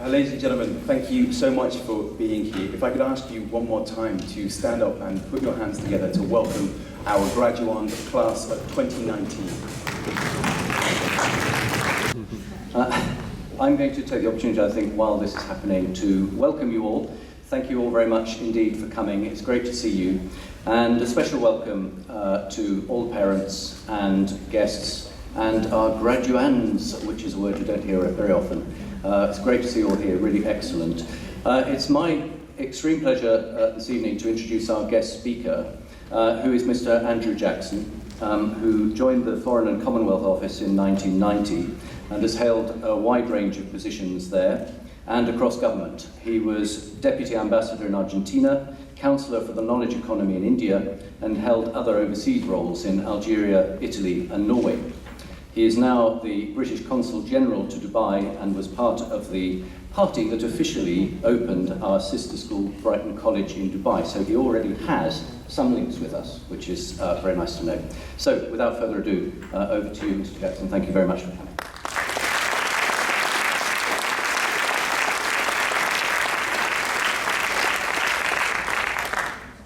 Ladies and gentlemen, thank you so much for being here. If I could ask you one more time to stand up and put your hands together to welcome our graduand class of 2019. I'm going to take the opportunity, I think, while this is happening, to welcome you all. Thank you all very much indeed for coming. It's great to see you. And a special welcome to all parents and guests and our graduands, which is a word you don't hear very often. It's great to see you all here, really excellent. It's my extreme pleasure this evening to introduce our guest speaker, who is Mr. Andrew Jackson, who joined the Foreign and Commonwealth Office in 1990 and has held a wide range of positions there and across government. He was Deputy Ambassador in Argentina, Councillor for the Knowledge Economy in India, and held other overseas roles in Algeria, Italy, and Norway. He is now the British Consul General to Dubai and was part of the party that officially opened our sister school, Brighton College in Dubai. So he already has some links with us, which is very nice to know. So without further ado, over to you, Mr. Jackson. Thank you very much for coming.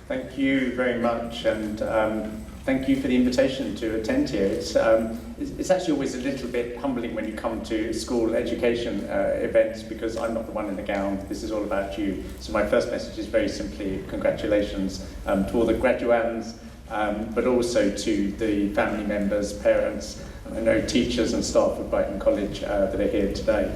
Thank you very much, and thank you for the invitation to attend here. It's actually always a little bit humbling when you come to school education events, because I'm not the one in the gown. This is all about you. So my first message is very simply congratulations to all the graduands, but also to the family members, parents, and I know teachers and staff of Brighton College that are here today.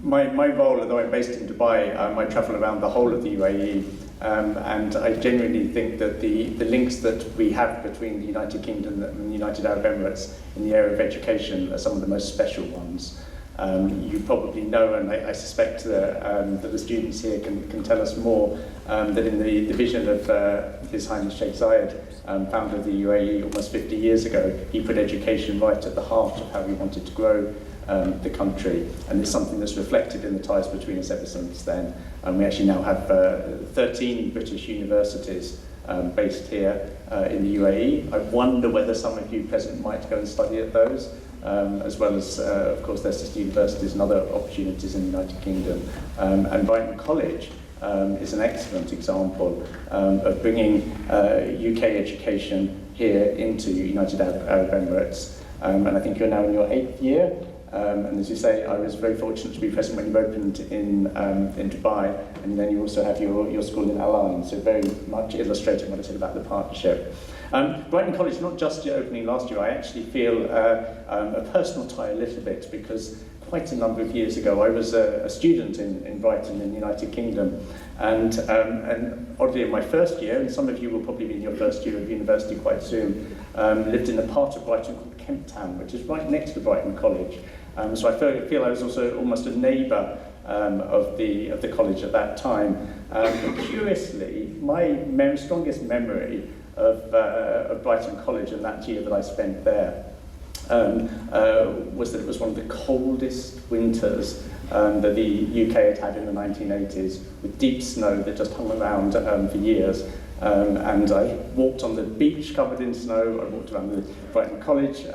My role, although I'm based in Dubai, I travel around the whole of the UAE, and I genuinely think that the links that we have between the United Kingdom and the United Arab Emirates in the area of education are some of the most special ones. You probably know, and I suspect that the students here can tell us more, that in the vision of His Highness Sheikh Zayed, founder of the UAE almost 50 years ago, he put education right at the heart of how we wanted to grow the country, and it's something that's reflected in the ties between us ever since then. We actually now have 13 British universities based here in the UAE. I wonder whether some of you present might go and study at those, as well as, of course, their sister universities and other opportunities in the United Kingdom. And Brighton College is an excellent example of bringing UK education here into United Arab Emirates. And I think you're now in your 8th year. And as you say, I was very fortunate to be present when you opened in Dubai, and then you also have your school in Al Ain, so very much illustrating what I said about the partnership. Brighton College, not just your opening last year, I actually feel a personal tie a little bit, because quite a number of years ago I was a student in Brighton in the United Kingdom, and oddly in my first year, and some of you will probably be in your first year of university quite soon, lived in a part of Brighton called Kent Town, which is right next to Brighton College. So I feel I was also almost a neighbour of the college at that time. But curiously, my strongest memory of Brighton College and that year that I spent there was that it was one of the coldest winters that the UK had in the 1980s, with deep snow that just hung around for years. And I walked on the beach covered in snow, I walked around the Brighton College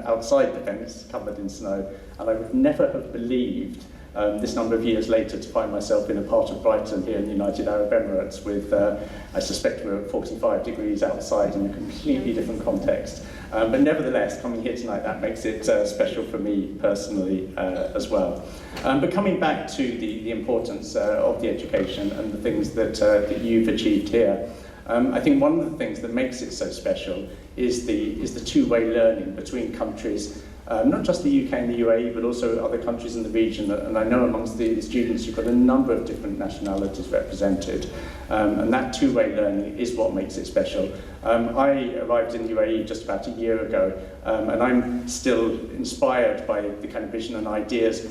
outside the fence covered in snow, and I would never have believed this number of years later to find myself in a part of Brighton here in the United Arab Emirates with, I suspect we're at 45 degrees outside in a completely different context. But nevertheless, coming here tonight, that makes it special for me personally as well. But coming back to the importance of the education and the things that you've achieved here, I think one of the things that makes it so special is the two-way learning between countries, not just the UK and the UAE, but also other countries in the region. And I know amongst the students you've got a number of different nationalities represented. And that two-way learning is what makes it special. I arrived in the UAE just about a year ago, and I'm still inspired by the kind of vision and ideas,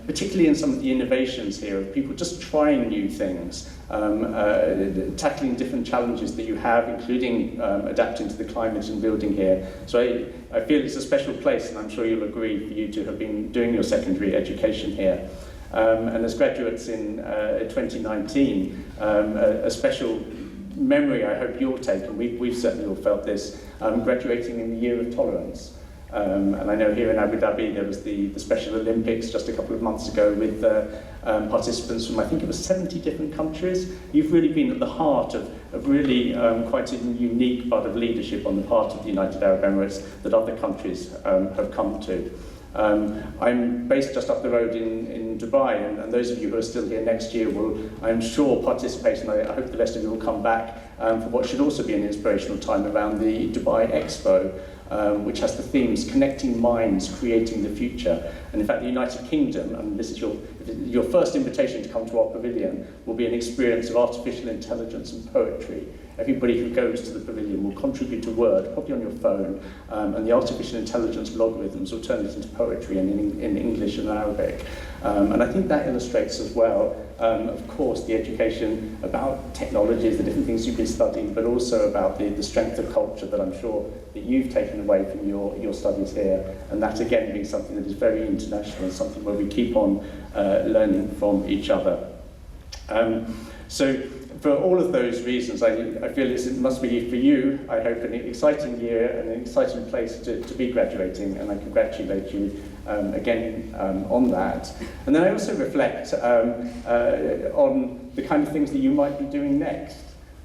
particularly in some of the innovations here of people just trying new things, tackling different challenges that you have, including adapting to the climate and building here. So I feel it's a special place, and I'm sure you'll agree, for you to have been doing your secondary education here. And as graduates in 2019, a special memory I hope you'll take, and we've certainly all felt this, graduating in the Year of Tolerance. And I know here in Abu Dhabi there was the Special Olympics just a couple of months ago with participants from, I think it was 70 different countries. You've really been at the heart of really quite a unique part of leadership on the part of the United Arab Emirates that other countries have come to. I'm based just up the road in Dubai, and those of you who are still here next year will, I'm sure, participate, and I hope the rest of you will come back for what should also be an inspirational time around the Dubai Expo, which has the themes Connecting Minds, Creating the Future. And in fact, the United Kingdom, and this is your first invitation to come to our pavilion, will be an experience of artificial intelligence and poetry. Everybody who goes to the pavilion will contribute a word, probably on your phone, and the artificial intelligence logarithms will turn it into poetry in English and Arabic. And I think that illustrates as well, of course, the education about technologies, the different things you've been studying, but also about the strength of culture that I'm sure that you've taken away from your studies here. And that, again, being something that is very international and something where we keep on learning from each other. So for all of those reasons, I feel it must be, for you, I hope, an exciting year and an exciting place to be graduating, and I congratulate you again on that. And then I also reflect on the kind of things that you might be doing next.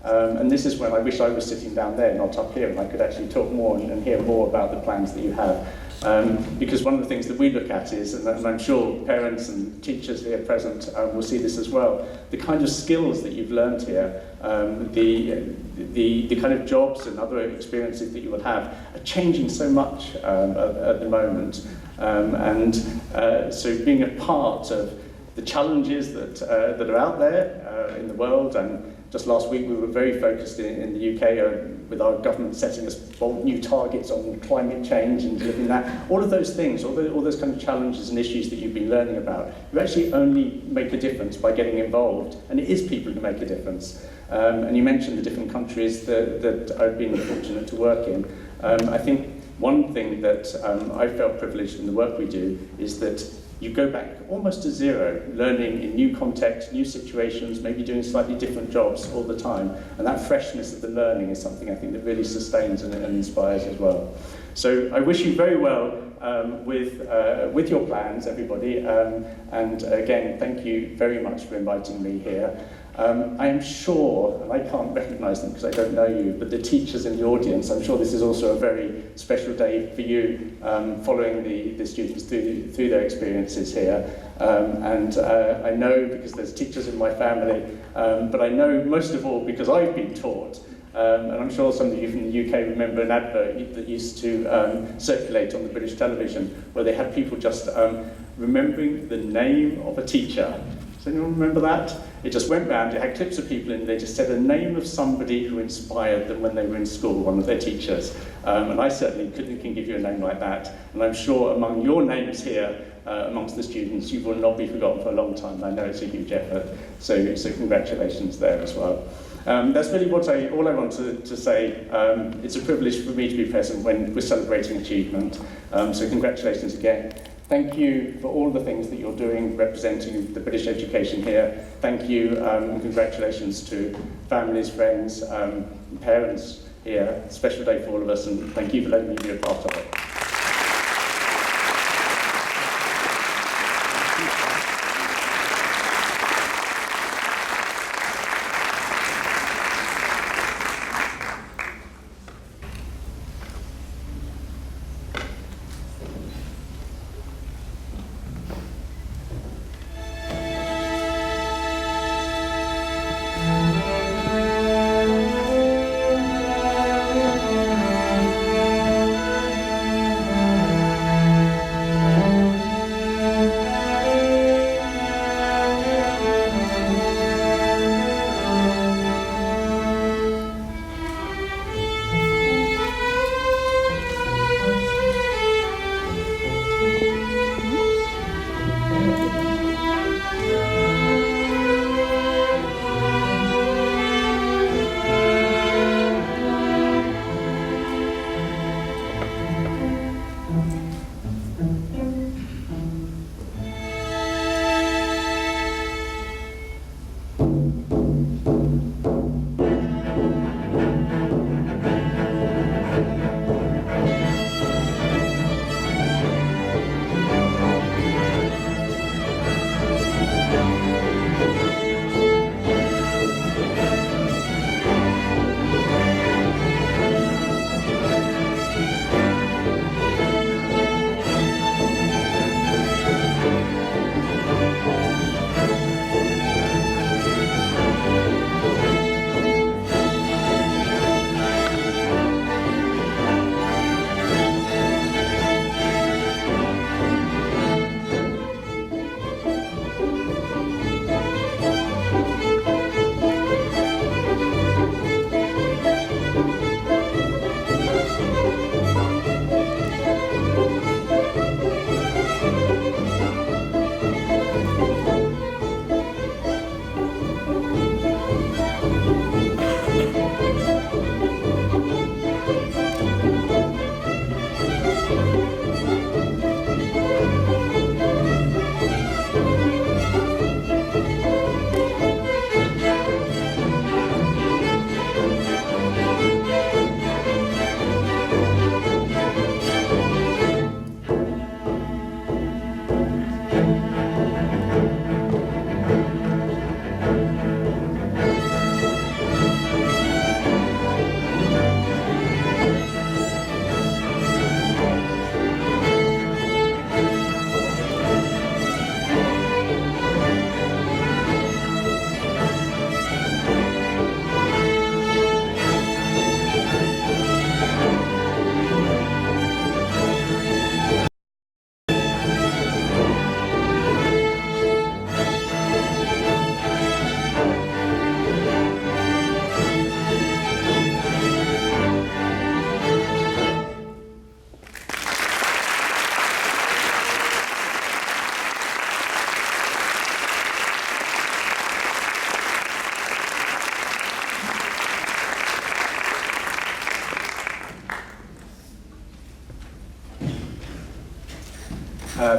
And this is when I wish I was sitting down there, not up here, and I could actually talk more and hear more about the plans that you have. Because one of the things that we look at is, and I'm sure parents and teachers here present will see this as well, the kind of skills that you've learned here, the kind of jobs and other experiences that you will have are changing so much at the moment. So being a part of the challenges that are out there in the world, and just last week we were very focused in the UK with our government setting us bold new targets on climate change and delivering that. All of those things, all those kind of challenges and issues that you've been learning about, you actually only make a difference by getting involved, and it is people who make a difference. And you mentioned the different countries that I've been fortunate to work in. I think one thing that I felt privileged in the work we do is that you go back almost to zero, learning in new contexts, new situations, maybe doing slightly different jobs all the time. And that freshness of the learning is something I think that really sustains and inspires as well. So I wish you very well with your plans, everybody. And again, thank you very much for inviting me here. I am sure, and I can't recognise them because I don't know you, but the teachers in the audience, I'm sure this is also a very special day for you, following the students through their experiences here. And I know because there's teachers in my family, but I know most of all because I've been taught. And I'm sure some of you from the UK remember an advert that used to circulate on the British television where they had people just remembering the name of a teacher. Does anyone remember that? It just went round, it had clips of people and they just said a name of somebody who inspired them when they were in school, one of their teachers. And I certainly can give you a name like that. And I'm sure among your names here, amongst the students, you will not be forgotten for a long time. I know it's a huge effort. So congratulations there as well. That's really all I want to say. It's a privilege for me to be present when we're celebrating achievement. So congratulations again. Thank you for all the things that you're doing representing the British education here. Thank you and congratulations to families, friends, and parents here. Special day for all of us, and thank you for letting me be a part of it.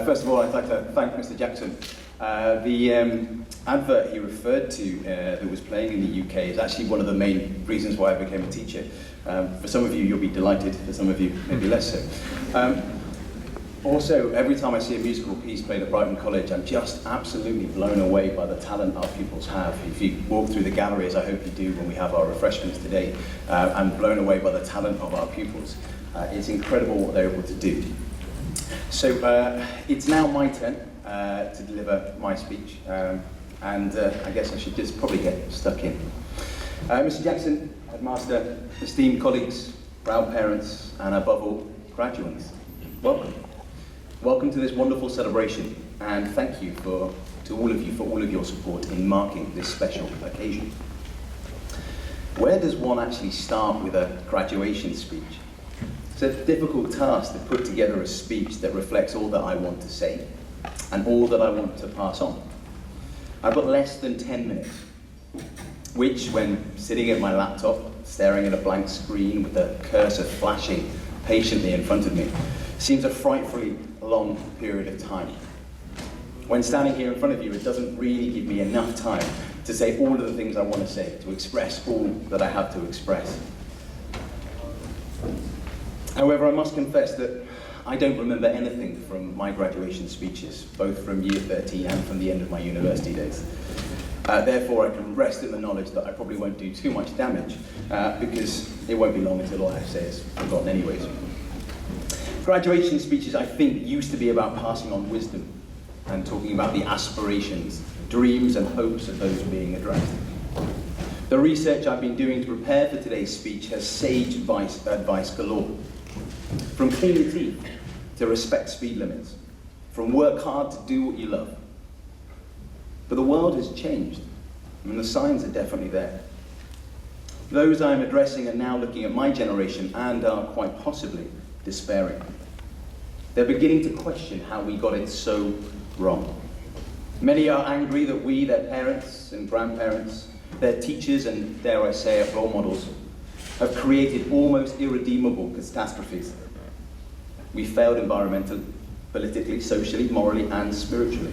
First of all, I'd like to thank Mr. Jackson. The advert he referred to that was playing in the UK is actually one of the main reasons why I became a teacher. For some of you, you'll be delighted. For some of you, maybe less so. Also, every time I see a musical piece played at Brighton College, I'm just absolutely blown away by the talent our pupils have. If you walk through the galleries, I hope you do when we have our refreshments today, I'm blown away by the talent of our pupils. It's incredible what they're able to do. So it's now my turn to deliver my speech, and I guess I should just probably get stuck in. Mr. Jackson, Headmaster, esteemed colleagues, proud parents, and above all, graduates, welcome. Welcome to this wonderful celebration, and thank you to all of you for all of your support in marking this special occasion. Where does one actually start with a graduation speech? It's a difficult task to put together a speech that reflects all that I want to say and all that I want to pass on. I've got less than 10 minutes, which, when sitting at my laptop, staring at a blank screen with the cursor flashing patiently in front of me, seems a frightfully long period of time. When standing here in front of you, it doesn't really give me enough time to say all of the things I want to say, to express all that I have to express. However, I must confess that I don't remember anything from my graduation speeches, both from year 13 and from the end of my university days. Therefore, I can rest in the knowledge that I probably won't do too much damage, because it won't be long until all I have to say is forgotten anyways. Graduation speeches, I think, used to be about passing on wisdom and talking about the aspirations, dreams and hopes of those being addressed. The research I've been doing to prepare for today's speech has sage advice galore. From clean your teeth to respect speed limits, from work hard to do what you love. But the world has changed, and the signs are definitely there. Those I'm addressing are now looking at my generation and are quite possibly despairing. They're beginning to question how we got it so wrong. Many are angry that we, their parents and grandparents, their teachers and, dare I say it, role models, have created almost irredeemable catastrophes. We failed environmentally, politically, socially, morally, and spiritually.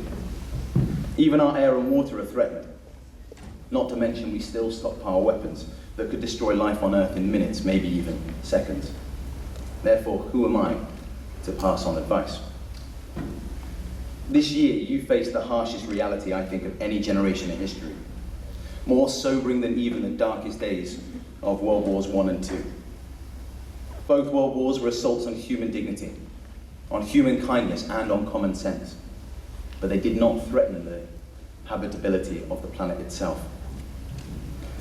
Even our air and water are threatened. Not to mention we still stockpile weapons that could destroy life on Earth in minutes, maybe even seconds. Therefore, who am I to pass on advice? This year, you face the harshest reality, I think, of any generation in history. More sobering than even the darkest days of World Wars I and II. Both world wars were assaults on human dignity, on human kindness, and on common sense. But they did not threaten the habitability of the planet itself.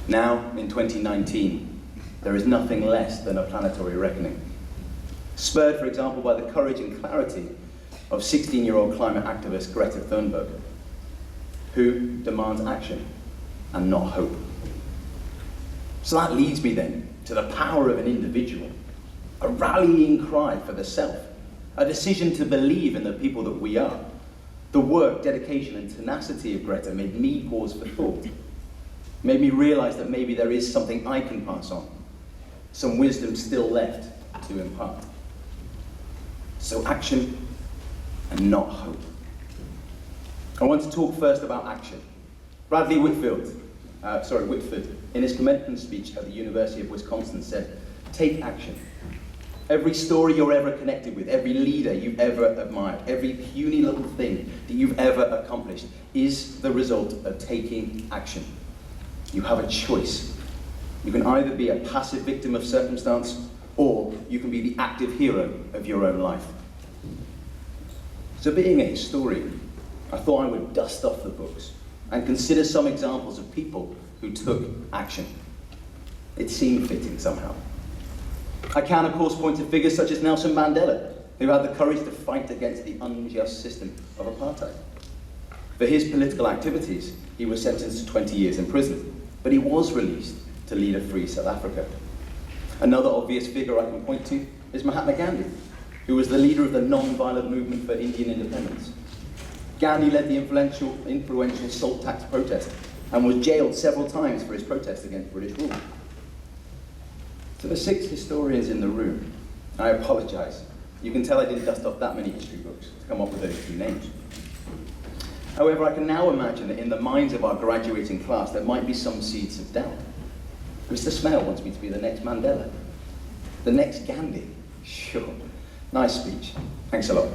Now, in 2019, there is nothing less than a planetary reckoning. Spurred, for example, by the courage and clarity of 16-year-old climate activist Greta Thunberg, who demands action and not hope. So that leads me then to the power of an individual, a rallying cry for the self, a decision to believe in the people that we are. The work, dedication, and tenacity of Greta made me pause for thought, made me realize that maybe there is something I can pass on, some wisdom still left to impart. So action and not hope. I want to talk first about action. Bradley Whitford, in his commencement speech at the University of Wisconsin said, "Take action. Every story you're ever connected with, every leader you've ever admired, every puny little thing that you've ever accomplished is the result of taking action. You have a choice. You can either be a passive victim of circumstance, or you can be the active hero of your own life." So being a historian, I thought I would dust off the books and consider some examples of people who took action. It seemed fitting somehow. I can, of course, point to figures such as Nelson Mandela, who had the courage to fight against the unjust system of apartheid. For his political activities, he was sentenced to 20 years in prison, but he was released to lead a free South Africa. Another obvious figure I can point to is Mahatma Gandhi, who was the leader of the non-violent movement for Indian independence. Gandhi led the influential salt tax protest and was jailed several times for his protest against British rule. To the 6 historians in the room, I apologize. You can tell I didn't dust off that many history books to come up with those few names. However, I can now imagine that in the minds of our graduating class, there might be some seeds of doubt. Mr. Smale wants me to be the next Mandela, the next Gandhi. Sure, nice speech. Thanks a lot.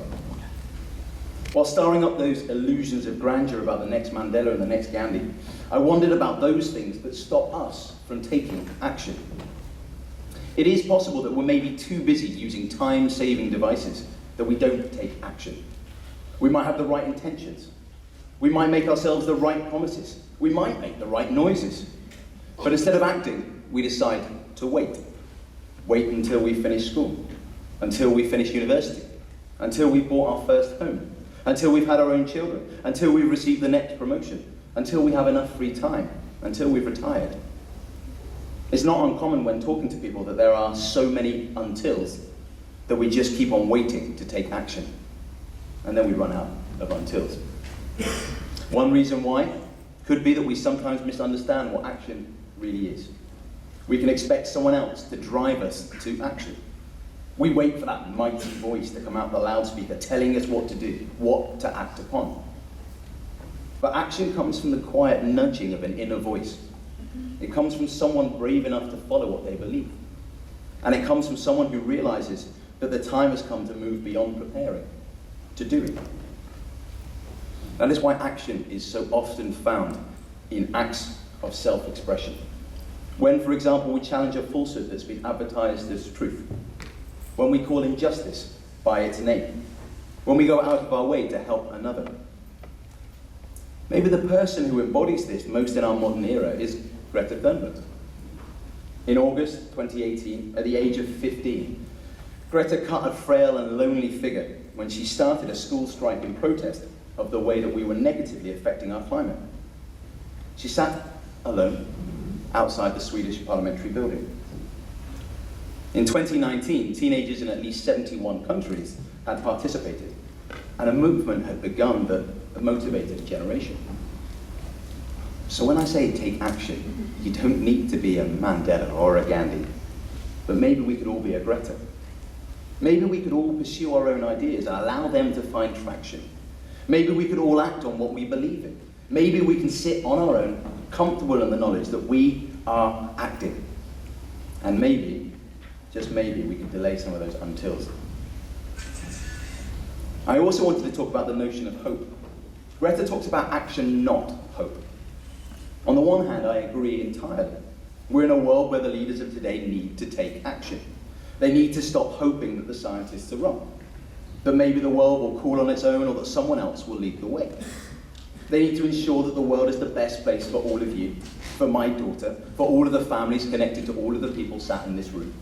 While starring up those illusions of grandeur about the next Mandela and the next Gandhi, I wondered about those things that stop us from taking action. It is possible that we're maybe too busy using time-saving devices that we don't take action. We might have the right intentions. We might make ourselves the right promises. We might make the right noises. But instead of acting, we decide to wait. Wait until we finish school, until we finish university, until we've bought our first home, until we've had our own children, until we've received the next promotion, until we have enough free time, until we've retired. It's not uncommon when talking to people that there are so many untils that we just keep on waiting to take action. And then we run out of untils. One reason why could be that we sometimes misunderstand what action really is. We can expect someone else to drive us to action. We wait for that mighty voice to come out the loudspeaker telling us what to do, what to act upon. But action comes from the quiet nudging of an inner voice. It comes from someone brave enough to follow what they believe. And it comes from someone who realizes that the time has come to move beyond preparing, to doing. That is why action is so often found in acts of self-expression. When, for example, we challenge a falsehood that's been advertised as truth. When we call injustice by its name. When we go out of our way to help another. Maybe the person who embodies this most in our modern era is Greta Berman. In August 2018, at the age of 15, Greta cut a frail and lonely figure when she started a school strike in protest of the way that we were negatively affecting our climate. She sat alone outside the Swedish parliamentary building. In 2019, teenagers in at least 71 countries had participated, and a movement had begun that motivated a generation. So when I say take action, you don't need to be a Mandela or a Gandhi, but maybe we could all be a Greta. Maybe we could all pursue our own ideas and allow them to find traction. Maybe we could all act on what we believe in. Maybe we can sit on our own, comfortable in the knowledge that we are acting. And maybe, just maybe, we can delay some of those untils. I also wanted to talk about the notion of hope. Greta talks about action, not hope. On the one hand, I agree entirely. We're in a world where the leaders of today need to take action. They need to stop hoping that the scientists are wrong, that maybe the world will cool on its own or that someone else will lead the way. They need to ensure that the world is the best place for all of you, for my daughter, for all of the families connected to all of the people sat in this room.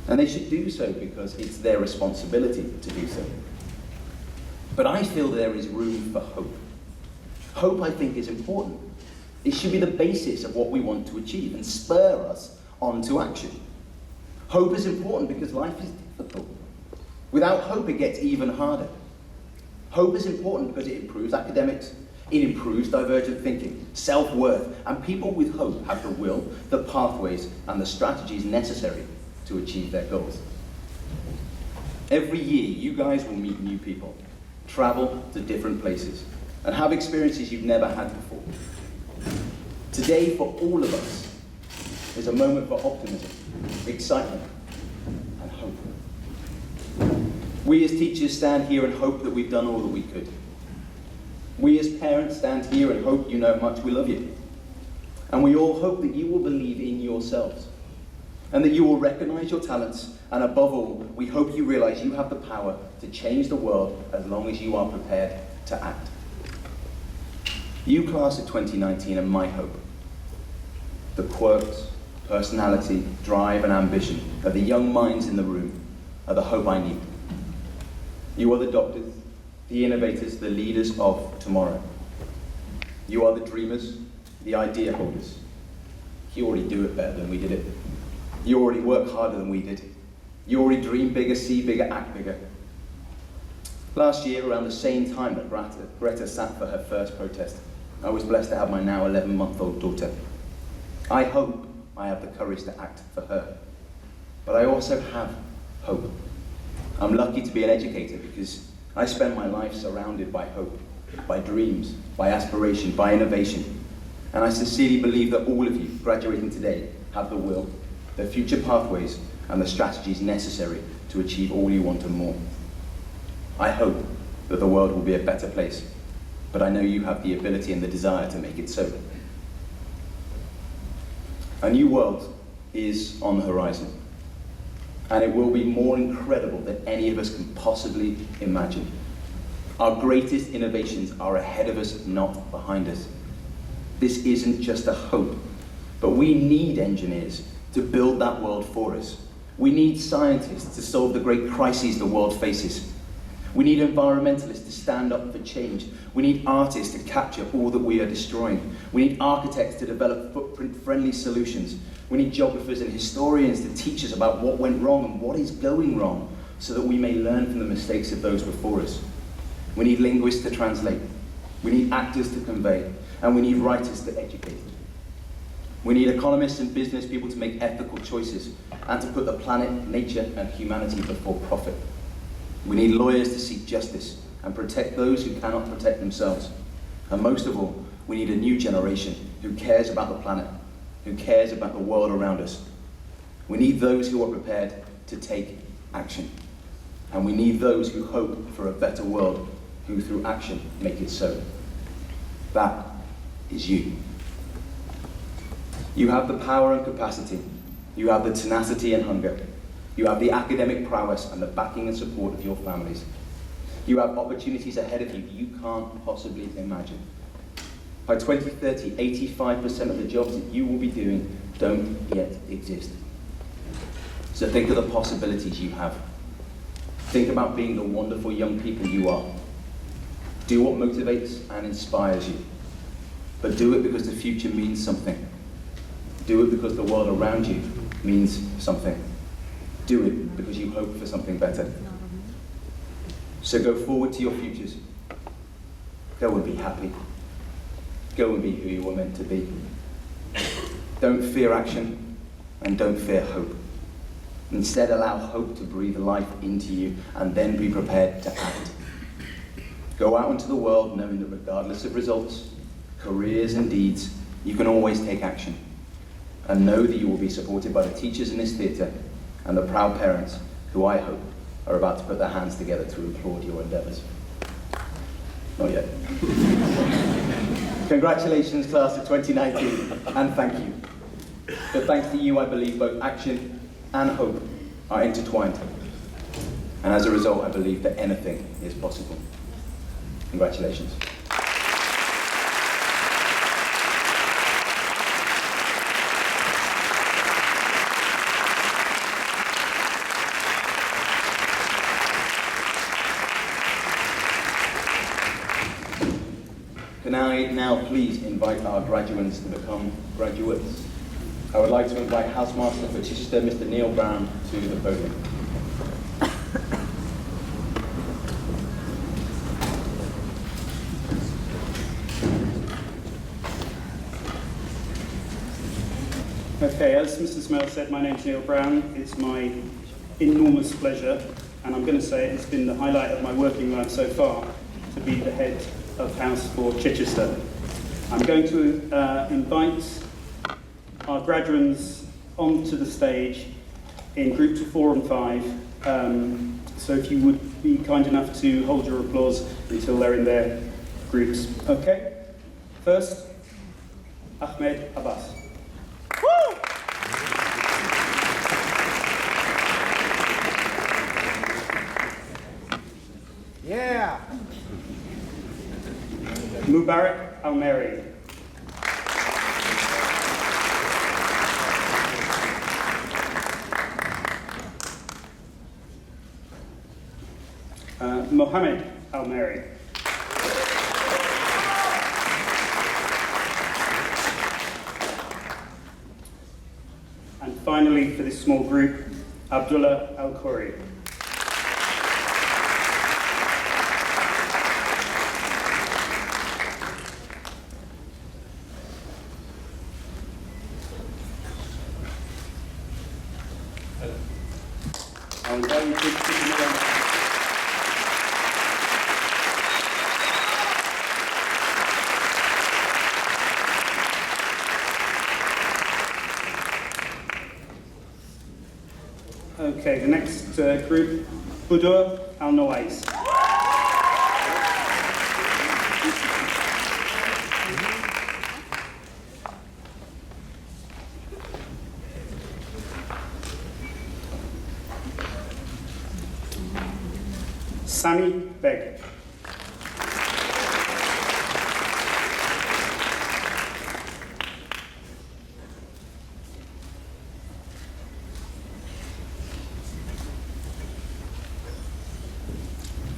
And they should do so because it's their responsibility to do so. But I feel there is room for hope. Hope, I think, is important. It should be the basis of what we want to achieve and spur us on to action. Hope is important because life is difficult. Without hope, it gets even harder. Hope is important because it improves academics, it improves divergent thinking, self-worth, and people with hope have the will, the pathways, and the strategies necessary to achieve their goals. Every year, you guys will meet new people, travel to different places, and have experiences you've never had before. Today, for all of us, is a moment for optimism, excitement, and hope. We as teachers stand here and hope that we've done all that we could. We as parents stand here and hope you know how much we love you. And we all hope that you will believe in yourselves, and that you will recognize your talents, and above all, we hope you realize you have the power to change the world as long as you are prepared to act. You, class of 2019, are my hope. The quirks, personality, drive, and ambition of the young minds in the room are the hope I need. You are the doctors, the innovators, the leaders of tomorrow. You are the dreamers, the idea holders. You already do it better than we did it. You already work harder than we did. You already dream bigger, see bigger, act bigger. Last year, around the same time that Greta sat for her first protest, I was blessed to have my now 11-month-old daughter. I hope I have the courage to act for her. But I also have hope. I'm lucky to be an educator because I spend my life surrounded by hope, by dreams, by aspiration, by innovation. And I sincerely believe that all of you graduating today have the will, the future pathways, and the strategies necessary to achieve all you want and more. I hope that the world will be a better place, but I know you have the ability and the desire to make it so. A new world is on the horizon, and it will be more incredible than any of us can possibly imagine. Our greatest innovations are ahead of us, not behind us. This isn't just a hope, but we need engineers to build that world for us. We need scientists to solve the great crises the world faces. We need environmentalists to stand up for change. We need artists to capture all that we are destroying. We need architects to develop footprint-friendly solutions. We need geographers and historians to teach us about what went wrong and what is going wrong so that we may learn from the mistakes of those before us. We need linguists to translate. We need actors to convey. And we need writers to educate. We need economists and business people to make ethical choices and to put the planet, nature, and humanity before profit. We need lawyers to seek justice and protect those who cannot protect themselves. And most of all, we need a new generation who cares about the planet, who cares about the world around us. We need those who are prepared to take action. And we need those who hope for a better world, who through action make it so. That is you. You have the power and capacity. You have the tenacity and hunger. You have the academic prowess and the backing and support of your families. You have opportunities ahead of you you can't possibly imagine. By 2030, 85% of the jobs that you will be doing don't yet exist. So think of the possibilities you have. Think about being the wonderful young people you are. Do what motivates and inspires you. But do it because the future means something. Do it because the world around you means something. Do it because you hope for something better. So go forward to your futures. Go and be happy. Go and be who you were meant to be. Don't fear action and don't fear hope. Instead, allow hope to breathe life into you and then be prepared to act. Go out into the world knowing that regardless of results, careers and deeds, you can always take action. And know that you will be supported by the teachers in this theatre and the proud parents who I hope are about to put their hands together to applaud your endeavours. Not yet. Congratulations, class of 2019, and thank you. But thanks to you, I believe both action and hope are intertwined. And as a result, I believe that anything is possible. Congratulations. Can I now please invite our graduates to become graduates? I would like to invite Housemaster for Chichester, Mr. Neil Brown, to the podium. Okay, as Mr. Smell said, my name's Neil Brown. It's my enormous pleasure, and I'm going to say it's been the highlight of my working life so far, to be the head of house for Chichester. I'm going to invite our graduates onto the stage in groups of 4 and 5. So if you would be kind enough to hold your applause until they're in their groups. Okay? First, Ahmed Abbas. Woo! Yeah! Mubarak Almeri. Mohammed Almeri. And finally, for this small group, Abdullah Al-Khoury. I'm going to Okay, the next group, Budur Al-Nawais. Sami Beg.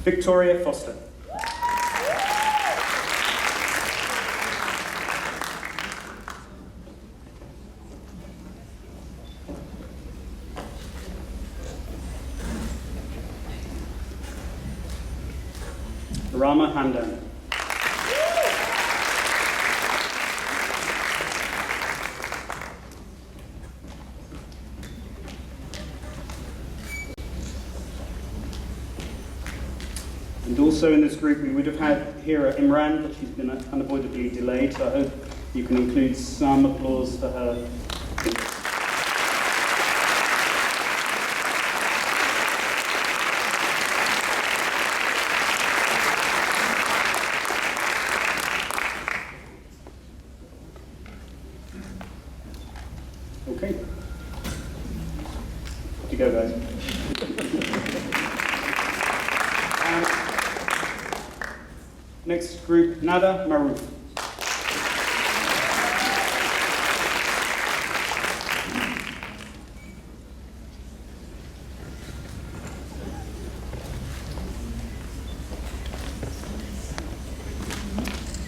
Victoria Foster. Rama Handan. And also in this group we would have had Hira Imran, but she's been unavoidably delayed, so I hope you can include some applause for her. Okay. Off you go, guys. Next group, Nada Maruf.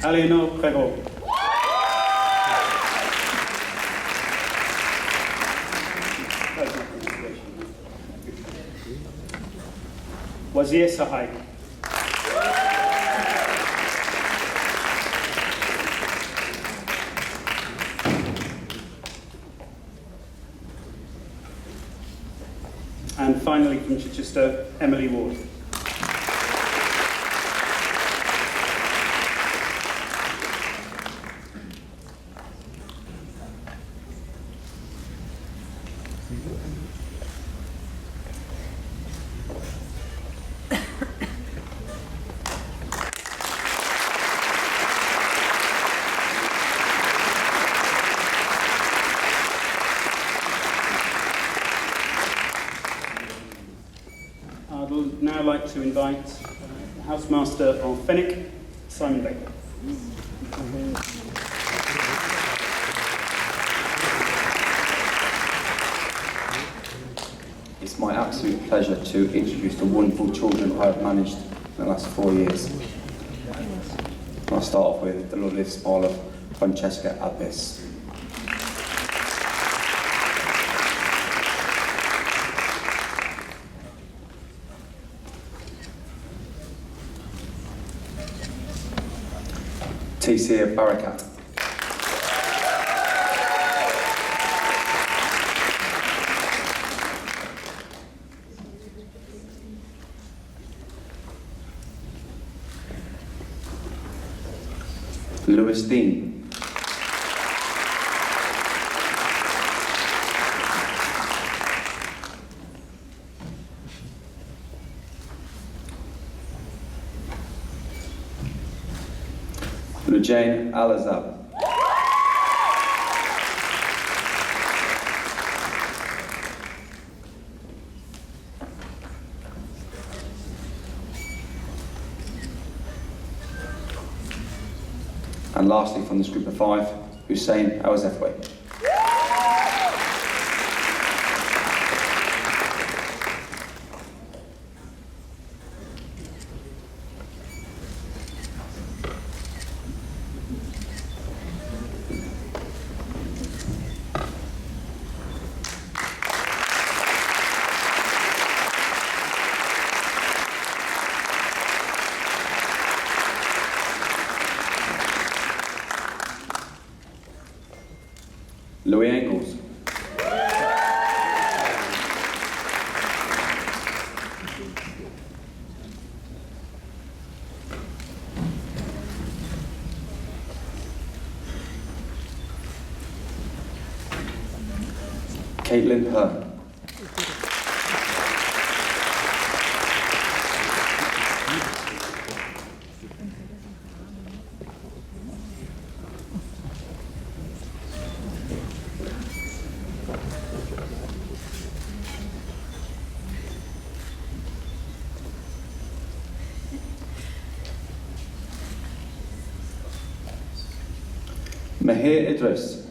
Aliénor Prévost. Wazir Sahai. And finally from Chichester, Emily Ward. now like to invite the Housemaster of Fenwick, Simon Baker. It's my absolute pleasure to introduce the wonderful children I have managed in the last 4 years. I'll start off with the lovely smile of Francesca Abbas. Tisir Barakat. Lewis Dean. Lujain Al-Azab. And lastly, from this group of 5, Hussein Awazefwe. Louis Engels. Caitlin Hearn. Mahir Idris.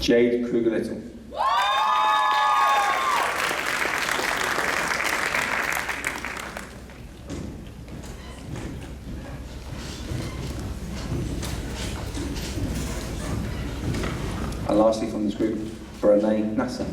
Jade Kruger-Little. And lastly from this group, Renee Nasser.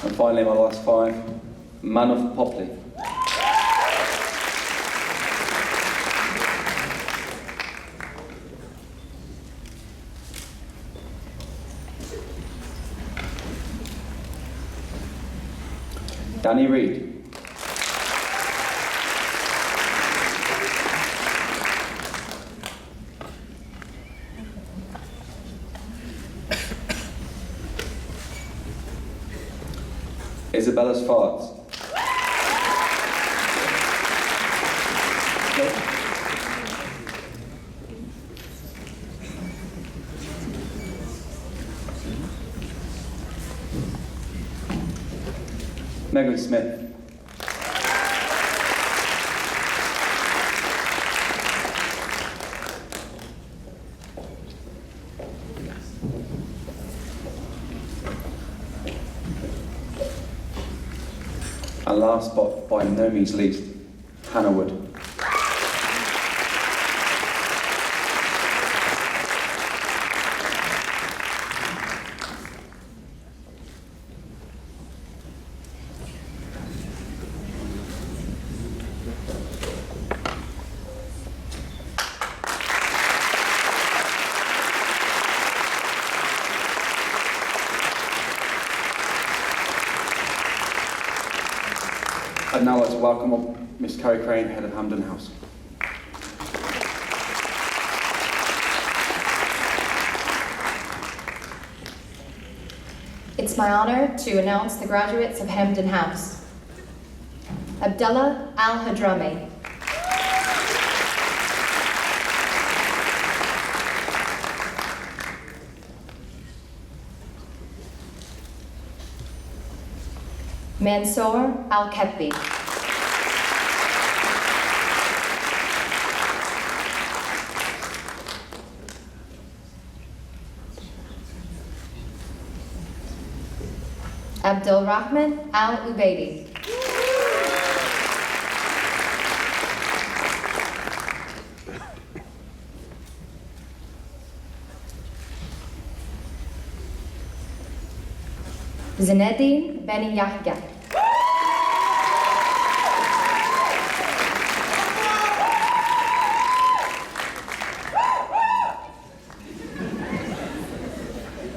And finally, my last 5, Man of Popley. Danny Reed. Isabella's farts. Megan Smith. And last but by no means least, Hannah Wood. I'd now like to welcome up Miss Carrie Crane, Head of Hampden House. It's my honor to announce the graduates of Hampden House. Abdullah Al-Hadrami. Mansoor Al-Keppi. Abdul Rahman Al-Ubaidi. Zinedine Ben Yahya.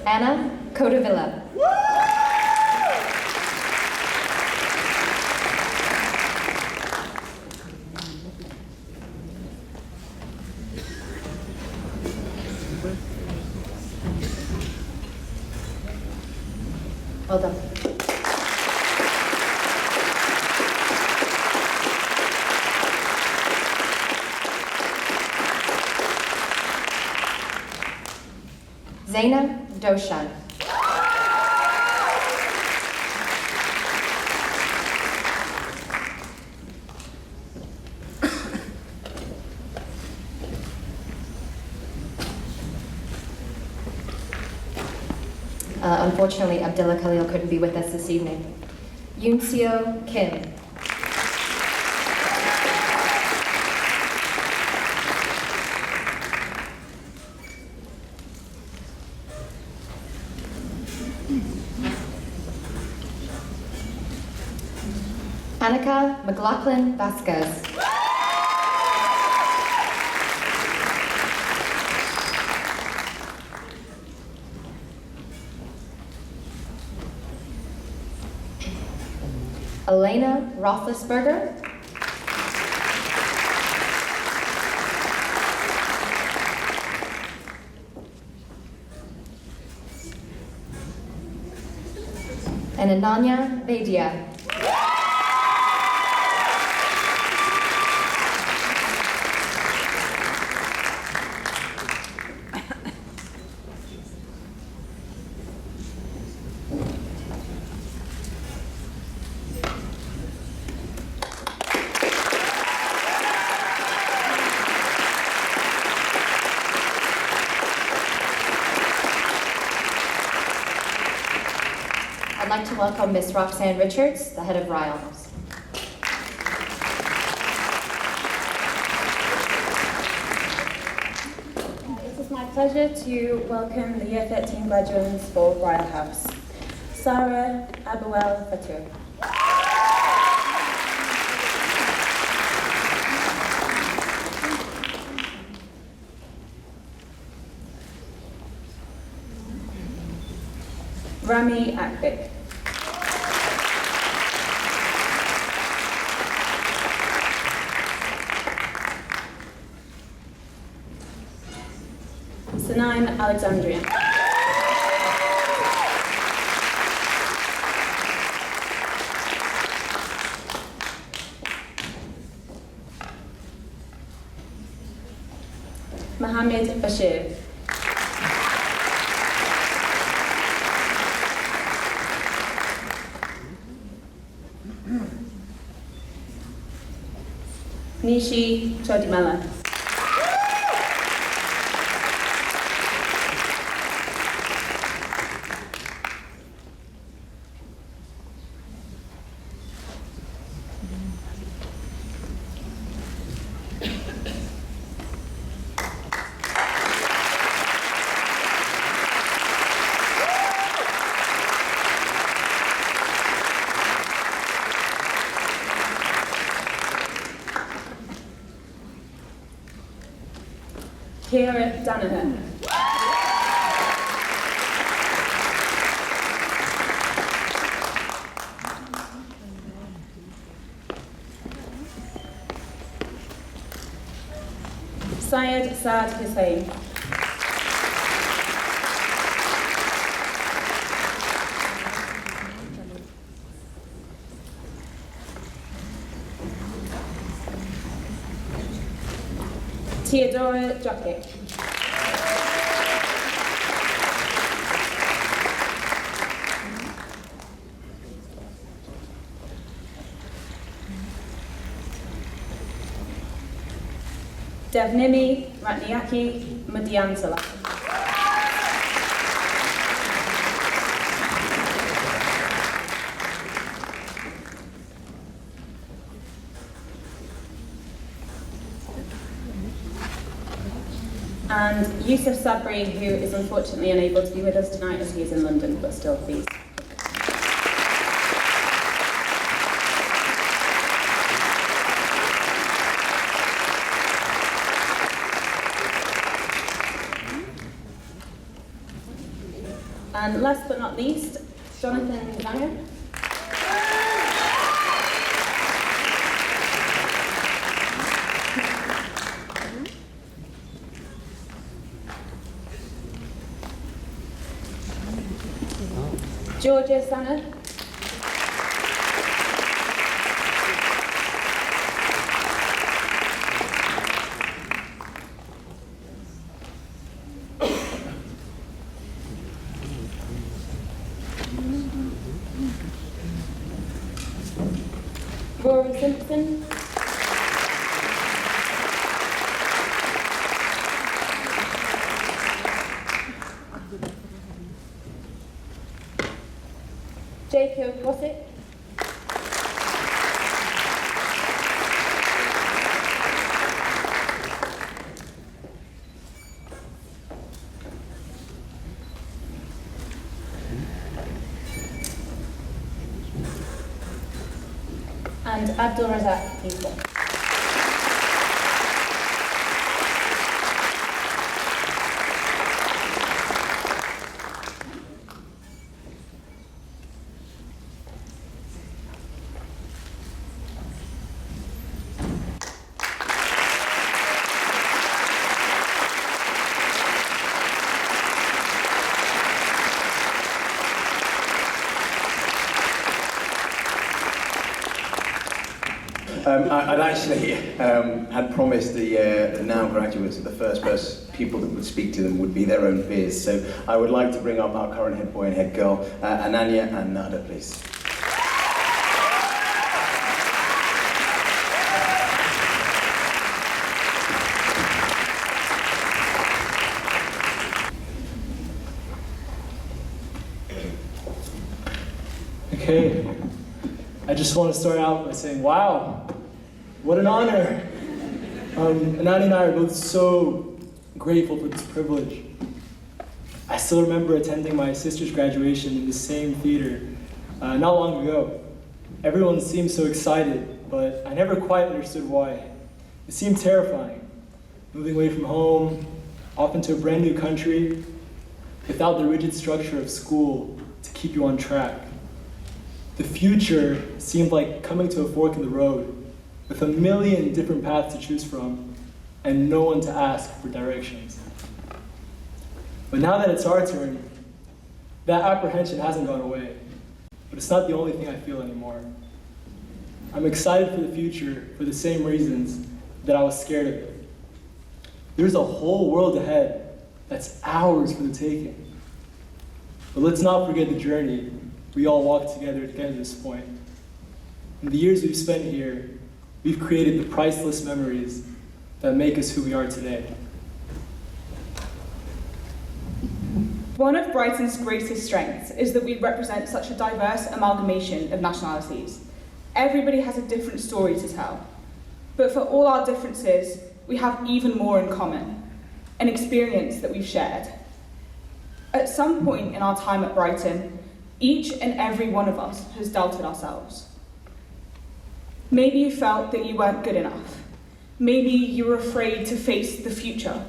Anna Codavilla. Well done. Zaina Doshan. Unfortunately, Abdullah Khalil couldn't be with us this evening. Yoon Seo Kim. Annika McLaughlin Vasquez. Elena Roethlisberger. And Ananya Vaidya. I'd like to welcome Miss Roxanne Richards, the head of Riles. It is my pleasure to welcome the Year 13 graduates for Ryle House. Sarah Abuel Fatur. Rami Akbik. Sanine Alexandrian. Mohammed Bashir. Nishi Chodimela. Kira Danaher. Syed Saad Hussain. Theodora Jokic. Devnimi Ratniaki Madiansala. And Yusuf Sabri, who is unfortunately unable to be with us tonight as he is in London, but still please. And last but not least, Jonathan Zanger. Georgia Sana. Rory Simpson. Jacob Rossick. And Abdul Razak People. I'd actually had promised the now graduates that the first people that would speak to them would be their own peers. So I would like to bring up our current head boy and head girl, Ananya and Nada, please. Okay, I just want to start out by saying, wow, what an honor. Anani and I are both so grateful for this privilege. I still remember attending my sister's graduation in the same theater not long ago. Everyone seemed so excited, but I never quite understood why. It seemed terrifying, moving away from home, off into a brand new country, without the rigid structure of school to keep you on track. The future seemed like coming to a fork in the road, with a million different paths to choose from, and no one to ask for directions. But now that it's our turn, that apprehension hasn't gone away. But it's not the only thing I feel anymore. I'm excited for the future for the same reasons that I was scared of it. There's a whole world ahead that's ours for the taking. But let's not forget the journey we all walked together to get to this point. In the years we've spent here, we've created the priceless memories that make us who we are today. One of Brighton's greatest strengths is that we represent such a diverse amalgamation of nationalities. Everybody has a different story to tell. But for all our differences, we have even more in common, an experience that we've shared. At some point in our time at Brighton, each and every one of us has doubted ourselves. Maybe you felt that you weren't good enough. Maybe you were afraid to face the future.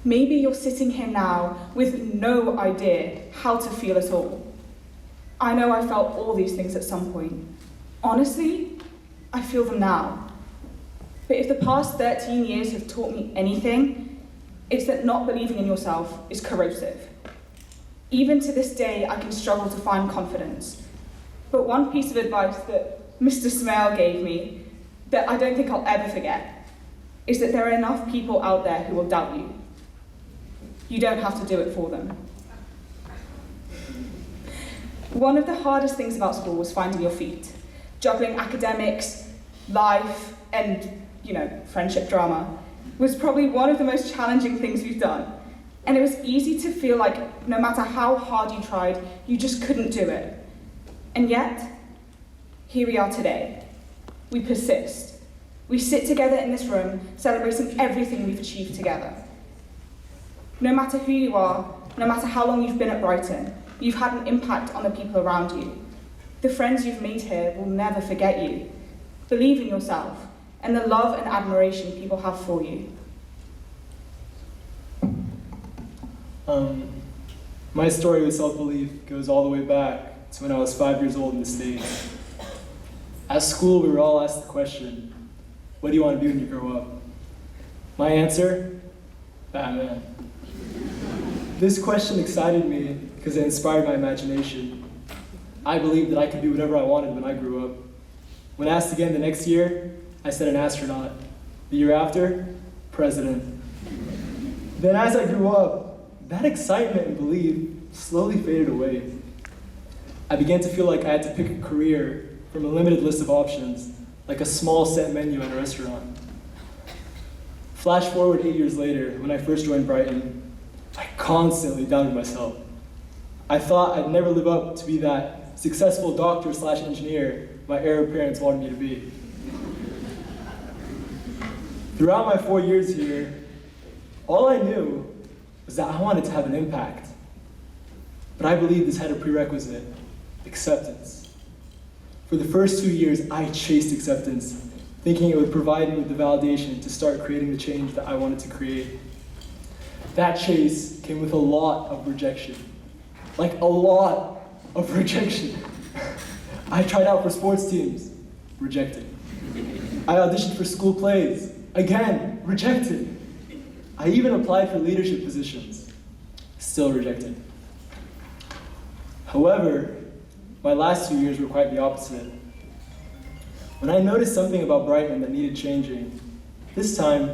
Maybe you're sitting here now with no idea how to feel at all. I know I felt all these things at some point. Honestly, I feel them now. But if the past 13 years have taught me anything, It's that not believing in yourself is corrosive. Even to this day, I can struggle to find confidence. But one piece of advice that Mr. Smale gave me that I don't think I'll ever forget is that there are enough people out there who will doubt you. You don't have to do it for them. One of the hardest things about school was finding your feet, juggling academics, life, and, friendship drama was probably one of the most challenging things we've done. And it was easy to feel like no matter how hard you tried, you just couldn't do it. And yet, here we are today. We persist. We sit together in this room, celebrating everything we've achieved together. No matter who you are, no matter how long you've been at Brighton, you've had an impact on the people around you. The friends you've made here will never forget you. Believe in yourself and the love and admiration people have for you. My story with self-belief goes all the way back to when I was 5 years old in the States. At school, we were all asked the question, what do you want to be when you grow up? My answer, Batman. This question excited me because it inspired my imagination. I believed that I could do whatever I wanted when I grew up. When asked again the next year, I said an astronaut. The year after, president. Then as I grew up, that excitement and belief slowly faded away. I began to feel like I had to pick a career from a limited list of options, like a small set menu at a restaurant. Flash forward 8 years later, when I first joined Brighton, I constantly doubted myself. I thought I'd never live up to be that successful doctor/engineer my Arab parents wanted me to be. Throughout my 4 years here, all I knew was that I wanted to have an impact. But I believed this had a prerequisite, acceptance. For the first 2 years, I chased acceptance, thinking it would provide me with the validation to start creating the change that I wanted to create. That chase came with a lot of rejection. Like a lot of rejection. I tried out for sports teams, rejected. I auditioned for school plays, again, rejected. I even applied for leadership positions, still rejected. However, my last 2 years were quite the opposite. When I noticed something about Brighton that needed changing, this time,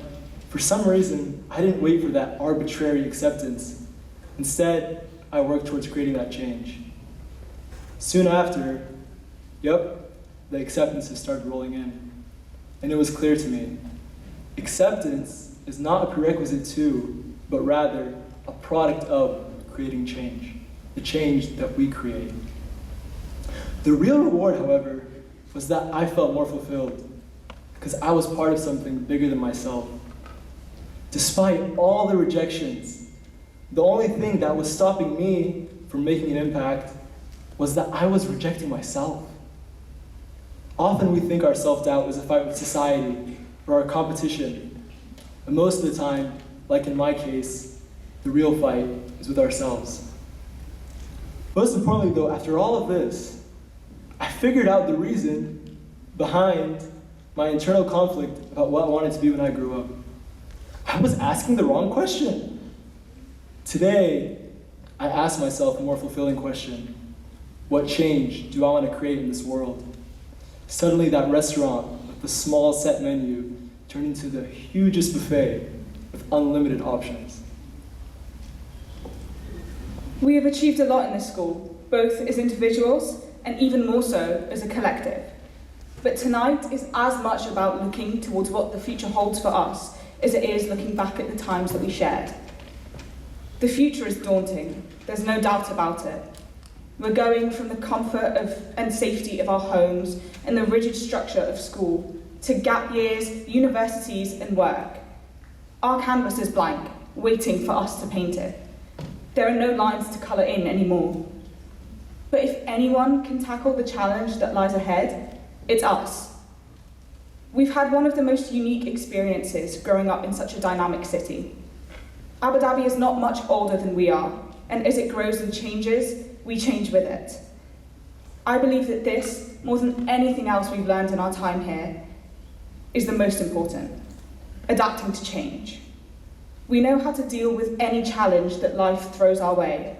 for some reason, I didn't wait for that arbitrary acceptance. Instead, I worked towards creating that change. Soon after, the acceptances started rolling in. And it was clear to me, acceptance is not a prerequisite to, but rather a product of creating change, the change that we create. The real reward, however, was that I felt more fulfilled because I was part of something bigger than myself. Despite all the rejections, the only thing that was stopping me from making an impact was that I was rejecting myself. Often we think our self-doubt is a fight with society or our competition. And most of the time, like in my case, the real fight is with ourselves. Most importantly though, after all of this, I figured out the reason behind my internal conflict about what I wanted to be when I grew up. I was asking the wrong question. Today, I ask myself a more fulfilling question. What change do I want to create in this world? Suddenly that restaurant with the small set menu turned into the hugest buffet with unlimited options. We have achieved a lot in this school, both as individuals and even more so as a collective. But tonight is as much about looking towards what the future holds for us as it is looking back at the times that we shared. The future is daunting, there's no doubt about it. We're going from the comfort and safety of our homes and the rigid structure of school to gap years, universities, and work. Our canvas is blank, waiting for us to paint it. There are no lines to colour in anymore. But if anyone can tackle the challenge that lies ahead, it's us. We've had one of the most unique experiences growing up in such a dynamic city. Abu Dhabi is not much older than we are, and as it grows and changes, we change with it. I believe that this, more than anything else we've learned in our time here, is the most important, adapting to change. We know how to deal with any challenge that life throws our way.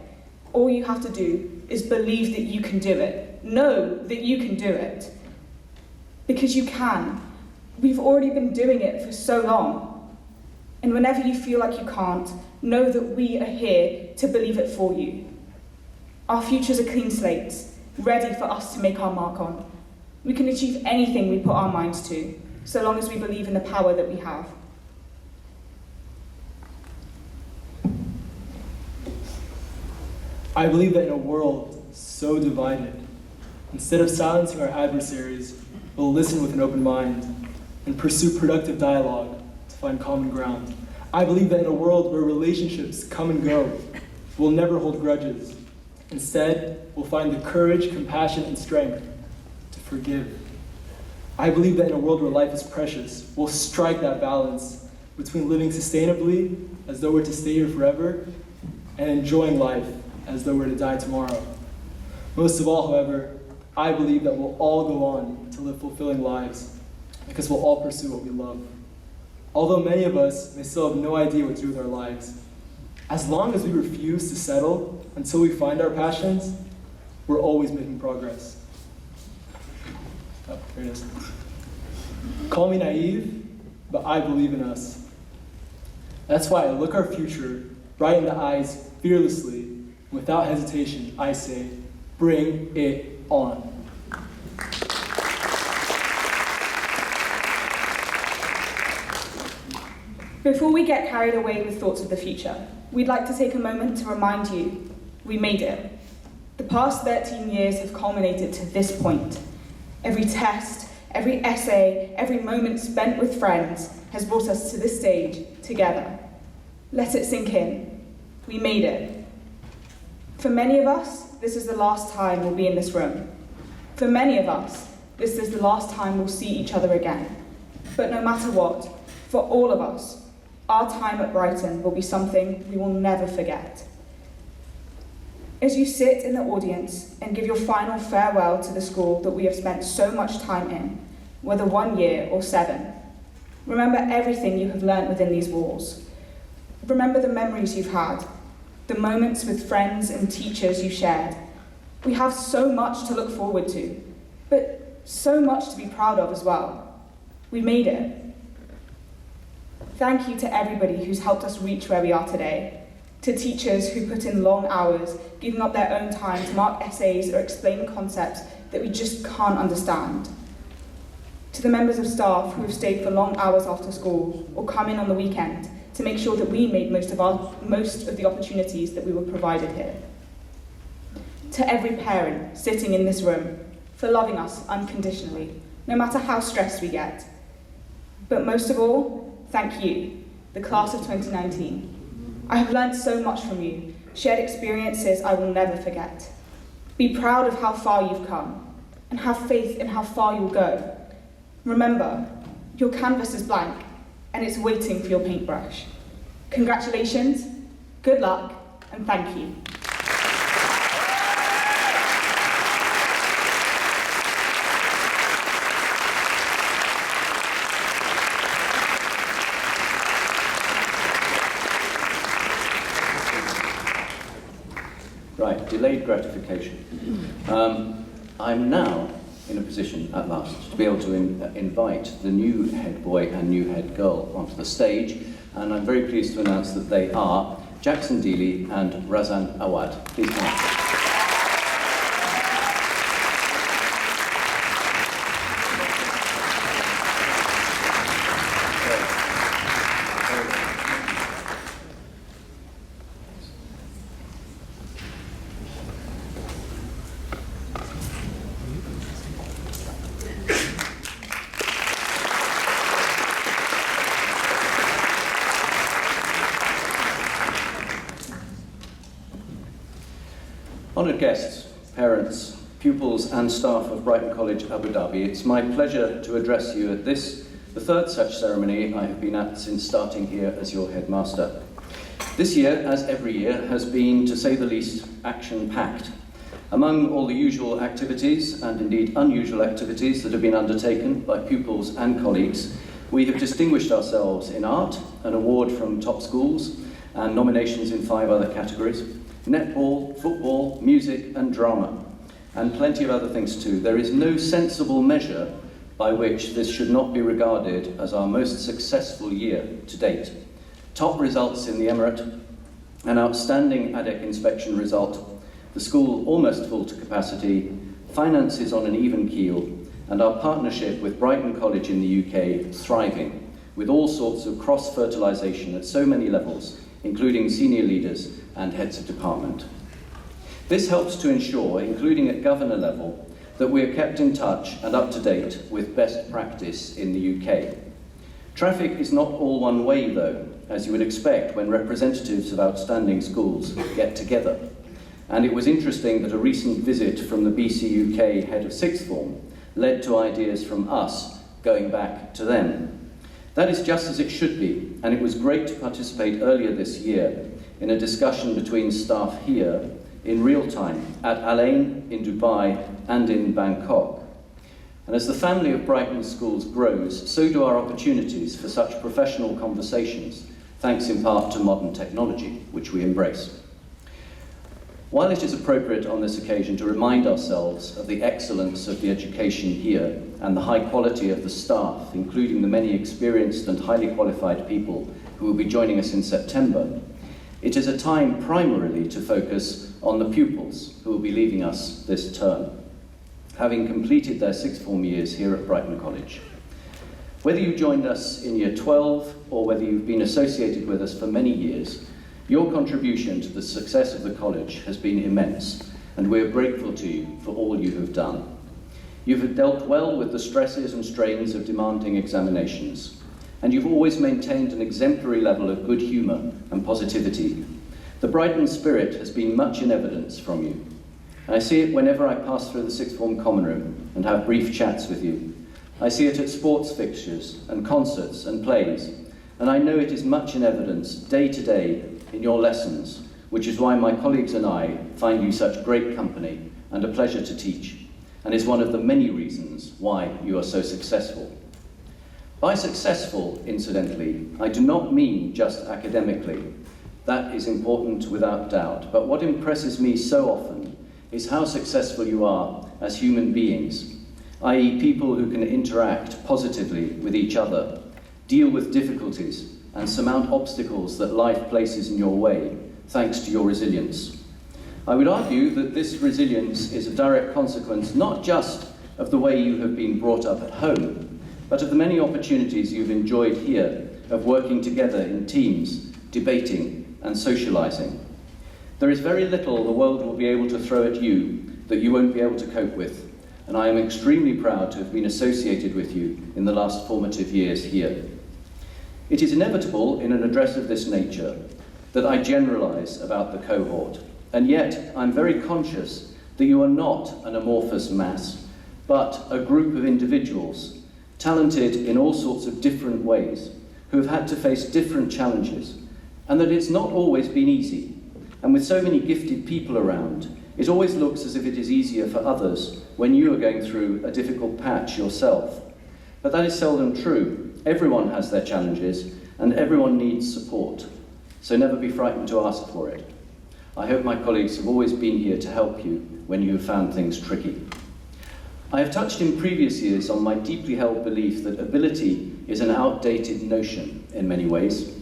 All you have to do is believe that you can do it. Know that you can do it. Because you can. We've already been doing it for so long. And whenever you feel like you can't, know that we are here to believe it for you. Our futures are clean slates, ready for us to make our mark on. We can achieve anything we put our minds to, so long as we believe in the power that we have. I believe that in a world so divided, instead of silencing our adversaries, we'll listen with an open mind and pursue productive dialogue to find common ground. I believe that in a world where relationships come and go, we'll never hold grudges. Instead, we'll find the courage, compassion, and strength to forgive. I believe that in a world where life is precious, we'll strike that balance between living sustainably, as though we're to stay here forever, and enjoying life as though we're to die tomorrow. Most of all, however, I believe that we'll all go on to live fulfilling lives because we'll all pursue what we love. Although many of us may still have no idea what to do with our lives, as long as we refuse to settle until we find our passions, we're always making progress. Oh, here it is. Call me naive, but I believe in us. That's why I look our future right in the eyes fearlessly. Without hesitation, I say, bring it on. Before we get carried away with thoughts of the future, we'd like to take a moment to remind you, we made it. The past 13 years have culminated to this point. Every test, every essay, every moment spent with friends has brought us to this stage together. Let it sink in. We made it. For many of us, this is the last time we'll be in this room. For many of us, this is the last time we'll see each other again. But no matter what, for all of us, our time at Brighton will be something we will never forget. As you sit in the audience and give your final farewell to the school that we have spent so much time in, whether 1 year or 7, remember everything you have learnt within these walls. Remember the memories you've had, the moments with friends and teachers you shared. We have so much to look forward to, but so much to be proud of as well. We made it. Thank you to everybody who's helped us reach where we are today, to teachers who put in long hours, giving up their own time to mark essays or explain concepts that we just can't understand, to the members of staff who have stayed for long hours after school or come in on the weekend to make sure that we made most of the opportunities that we were provided here. To every parent sitting in this room for loving us unconditionally, no matter how stressed we get. But most of all, thank you, the class of 2019. I have learned so much from you, shared experiences I will never forget. Be proud of how far you've come, and have faith in how far you'll go. Remember, your canvas is blank, and it's waiting for your paintbrush. Congratulations, good luck, and thank you. Right, delayed gratification. I'm now in a position at last to be able to invite the new head boy and new head girl onto the stage, and I'm very pleased to announce that they are Jackson Deely and Razan Awad. Please come up. Honoured guests, parents, pupils and staff of Brighton College, Abu Dhabi, it's my pleasure to address you at this, the third such ceremony I have been at since starting here as your headmaster. This year, as every year, has been, to say the least, action-packed. Among all the usual activities, and indeed unusual activities that have been undertaken by pupils and colleagues, We have distinguished ourselves in art, an award from top schools, and nominations in 5 other categories, netball, football, music and drama, and plenty of other things too. There is no sensible measure by which this should not be regarded as our most successful year to date. Top results in the Emirate, an outstanding ADEC inspection result, the school almost full to capacity, finances on an even keel, and our partnership with Brighton College in the UK thriving, with all sorts of cross-fertilisation at so many levels, including senior leaders and heads of department. This helps to ensure, including at governor level, that we are kept in touch and up to date with best practice in the UK. Traffic is not all one way though, as you would expect when representatives of outstanding schools get together. And it was interesting that a recent visit from the BC UK head of sixth form led to ideas from us going back to them. That is just as it should be, and it was great to participate earlier this year in a discussion between staff here in real time at Al Ain in Dubai and in Bangkok. And as the family of Brighton schools grows, so do our opportunities for such professional conversations, thanks in part to modern technology, which we embrace. While it is appropriate on this occasion to remind ourselves of the excellence of the education here and the high quality of the staff, including the many experienced and highly qualified people who will be joining us in September, it is a time primarily to focus on the pupils who will be leaving us this term, having completed their sixth form years here at Brighton College. Whether you joined us in year 12 or whether you've been associated with us for many years, your contribution to the success of the college has been immense, and we are grateful to you for all you have done. You have dealt well with the stresses and strains of demanding examinations, and you've always maintained an exemplary level of good humour and positivity. The Brighton spirit has been much in evidence from you. I see it whenever I pass through the sixth form common room and have brief chats with you. I see it at sports fixtures and concerts and plays, and I know it is much in evidence day to day in your lessons, which is why my colleagues and I find you such great company and a pleasure to teach, and is one of the many reasons why you are so successful. By successful, incidentally, I do not mean just academically. That is important without doubt, but what impresses me so often is how successful you are as human beings, i.e. people who can interact positively with each other, deal with difficulties, and surmount obstacles that life places in your way, thanks to your resilience. I would argue that this resilience is a direct consequence not just of the way you have been brought up at home, but of the many opportunities you've enjoyed here of working together in teams, debating and socialising. There is very little the world will be able to throw at you that you won't be able to cope with, and I am extremely proud to have been associated with you in the last formative years here. It is inevitable in an address of this nature that I generalise about the cohort, and yet I'm very conscious that you are not an amorphous mass, but a group of individuals, talented in all sorts of different ways, who have had to face different challenges, and that it's not always been easy. And with so many gifted people around, it always looks as if it is easier for others when you are going through a difficult patch yourself. But that is seldom true. Everyone has their challenges, and everyone needs support. So never be frightened to ask for it. I hope my colleagues have always been here to help you when you have found things tricky. I have touched in previous years on my deeply held belief that ability is an outdated notion in many ways.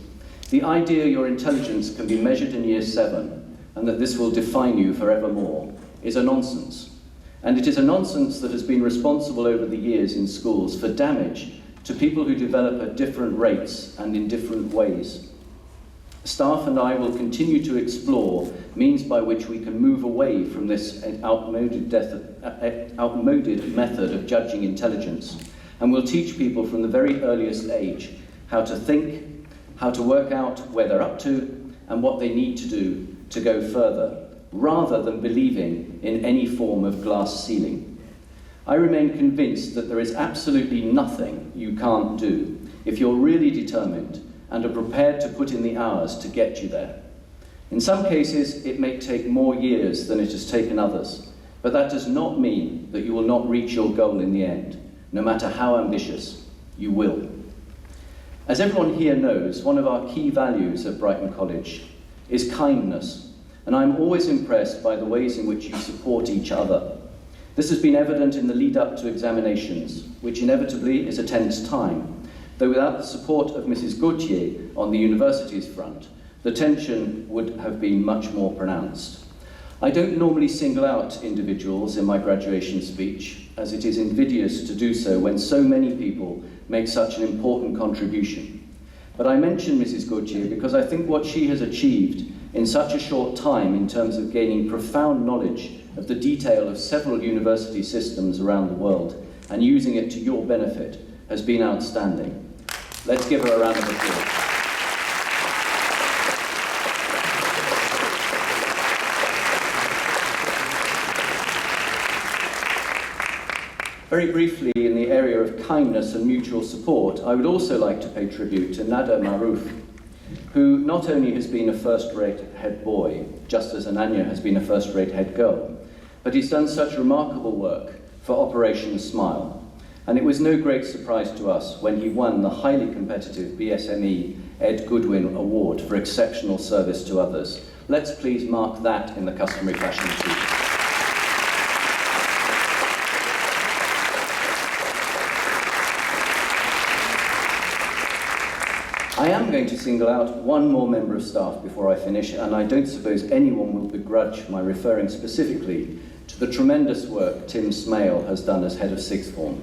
The idea your intelligence can be measured in year 7 and that this will define you forevermore is a nonsense. And it is a nonsense that has been responsible over the years in schools for damage to people who develop at different rates and in different ways. Staff and I will continue to explore means by which we can move away from this outmoded method of judging intelligence, and we'll teach people from the very earliest age how to think, how to work out where they're up to, and what they need to do to go further, rather than believing in any form of glass ceiling. I remain convinced that there is absolutely nothing you can't do if you're really determined and are prepared to put in the hours to get you there. In some cases, it may take more years than it has taken others, but that does not mean that you will not reach your goal in the end. No matter how ambitious, you will. As everyone here knows, one of our key values at Brighton College is kindness, and I'm always impressed by the ways in which you support each other. This has been evident in the lead-up to examinations, which inevitably is a tense time, though without the support of Mrs. Gauthier on the university's front, the tension would have been much more pronounced. I don't normally single out individuals in my graduation speech, as it is invidious to do so when so many people make such an important contribution. But I mention Mrs. Gauthier because I think what she has achieved in such a short time in terms of gaining profound knowledge of the detail of several university systems around the world and using it to your benefit has been outstanding. Let's give her a round of applause. Very briefly, in the area of kindness and mutual support, I would also like to pay tribute to Nada Maruf, who not only has been a first-rate head boy, just as Ananya has been a first-rate head girl, but he's done such remarkable work for Operation Smile. And it was no great surprise to us when he won the highly competitive BSME Ed Goodwin Award for exceptional service to others. Let's please mark that in the customary fashion too. I am going to single out one more member of staff before I finish, and I don't suppose anyone will begrudge my referring specifically to the tremendous work Tim Smale has done as head of sixth form.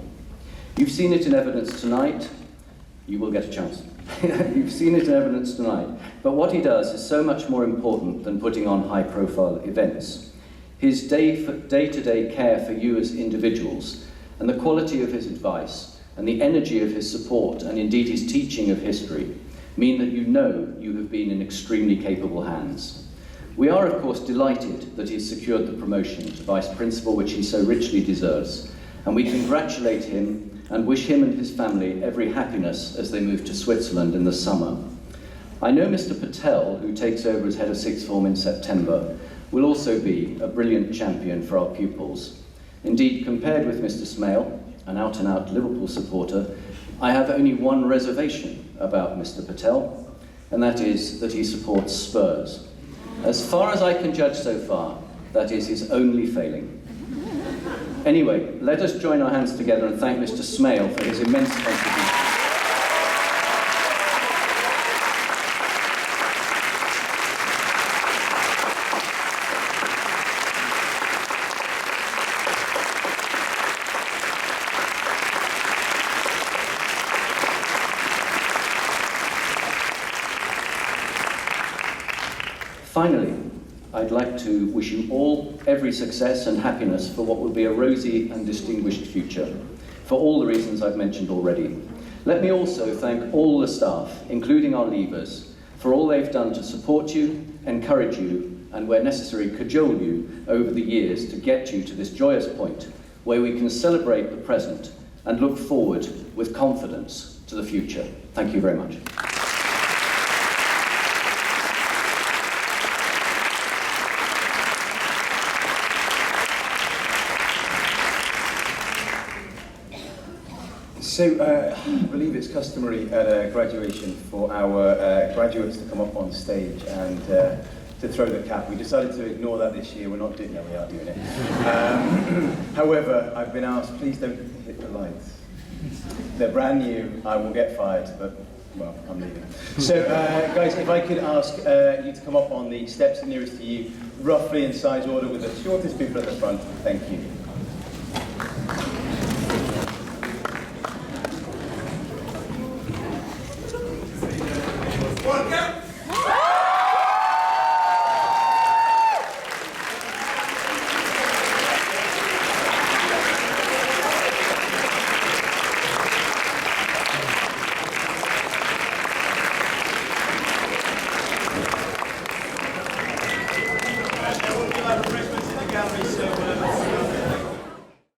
You've seen it in evidence tonight. You will get a chance. You've seen it in evidence tonight. But what he does is so much more important than putting on high-profile events. His day-to-day care for you as individuals, and the quality of his advice, and the energy of his support, and indeed his teaching of history, mean that you know you have been in extremely capable hands. We are, of course, delighted that he has secured the promotion to Vice Principal, which he so richly deserves, and we congratulate him and wish him and his family every happiness as they move to Switzerland in the summer. I know Mr. Patel, who takes over as head of sixth form in September, will also be a brilliant champion for our pupils. Indeed, compared with Mr. Smale, an out-and-out Liverpool supporter, I have only one reservation about Mr. Patel, and that is that he supports Spurs. As far as I can judge so far, that is his only failing. Anyway, let us join our hands together and thank Mr. Smale for his immense contribution. Finally, I'd like to wish you all every success and happiness for what will be a rosy and distinguished future, for all the reasons I've mentioned already. Let me also thank all the staff, including our leavers, for all they've done to support you, encourage you, and where necessary, cajole you over the years to get you to this joyous point where we can celebrate the present and look forward with confidence to the future. Thank you very much. So, I believe it's customary at a graduation for our graduates to come up on stage and to throw the cap. We decided to ignore that this year. We're not doing that, we are doing it. However, I've been asked, please don't hit the lights. They're brand new, I will get fired, but, well, I'm leaving. So, guys, if I could ask you to come up on the steps nearest to you, roughly in size order with the shortest people at the front. Thank you.